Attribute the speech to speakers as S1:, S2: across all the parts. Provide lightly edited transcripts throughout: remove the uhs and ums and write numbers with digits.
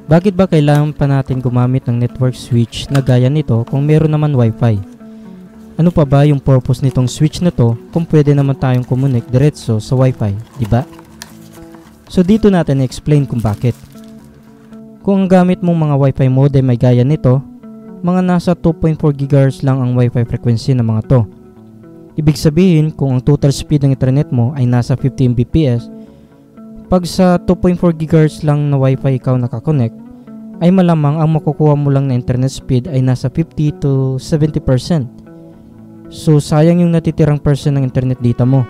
S1: Bakit ba kailangan pa natin gumamit ng network switch na gaya nito kung meron naman wifi? Ano pa ba yung purpose nitong switch na to kung pwede naman tayong kumonek diretso sa wifi, di ba? So dito natin i-explain kung bakit. Kung ang gamit mong mga wifi modem ay gaya nito, mga nasa 2.4 GHz lang ang wifi frequency ng mga to. Ibig sabihin kung ang total speed ng internet mo ay nasa 50 Mbps, pag sa 2.4 GHz lang na wifi ikaw nakakonect, ay malamang ang makukuha mo lang na internet speed ay nasa 50 to 70%. So sayang yung natitirang percent ng internet data mo.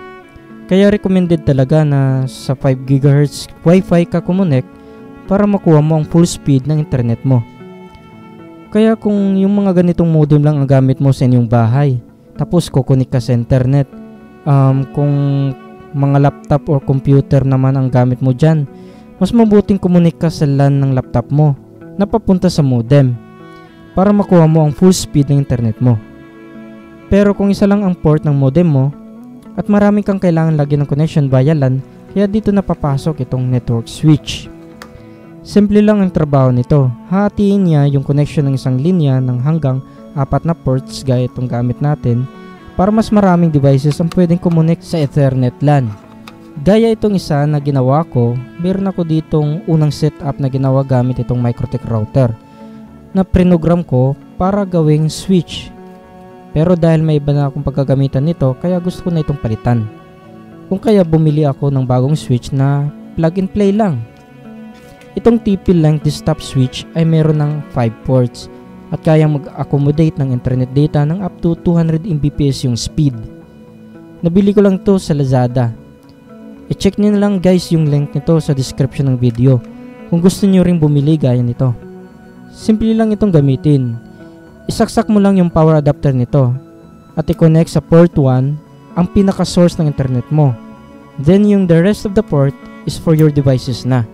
S1: Kaya recommended talaga na sa 5 GHz wifi ka kumonek para makuha mo ang full speed ng internet mo. Kaya kung yung mga ganitong modem lang ang gamit mo sa inyong bahay, tapos kukunik ka sa internet, kung mga laptop or computer naman ang gamit mo dyan, mas mabuting kumunik ka sa LAN ng laptop mo na papunta sa modem para makuha mo ang full speed ng internet mo. Pero kung isa lang ang port ng modem mo at marami kang kailangan lagyan ng connection via LAN, kaya dito napapasok itong network switch. Simple lang ang trabaho nito. Hatiin niya yung connection ng isang linya ng hanggang 4 na ports gaya itong gamit natin para mas maraming devices ang pwedeng kumonek sa Ethernet LAN. Gaya itong isa na ginawa ko, meron ako ditong unang setup na ginawa gamit itong Microtech router na prinogram ko para gawing switch. Pero dahil may iba na akong pagkagamitan nito, kaya gusto ko na itong palitan. Kung kaya bumili ako ng bagong switch na plug and play lang. Itong TP-Link desktop switch ay meron ng 5 ports at kayang mag-accommodate ng internet data ng up to 200 Mbps yung speed. Nabili ko lang to sa Lazada. I-check nyo na lang guys yung link nito sa description ng video kung gusto nyo ring bumili gaya nito. Simple lang itong gamitin. Isaksak mo lang yung power adapter nito at i-connect sa port 1 ang pinaka-source ng internet mo. Then yung the rest of the port is for your devices na.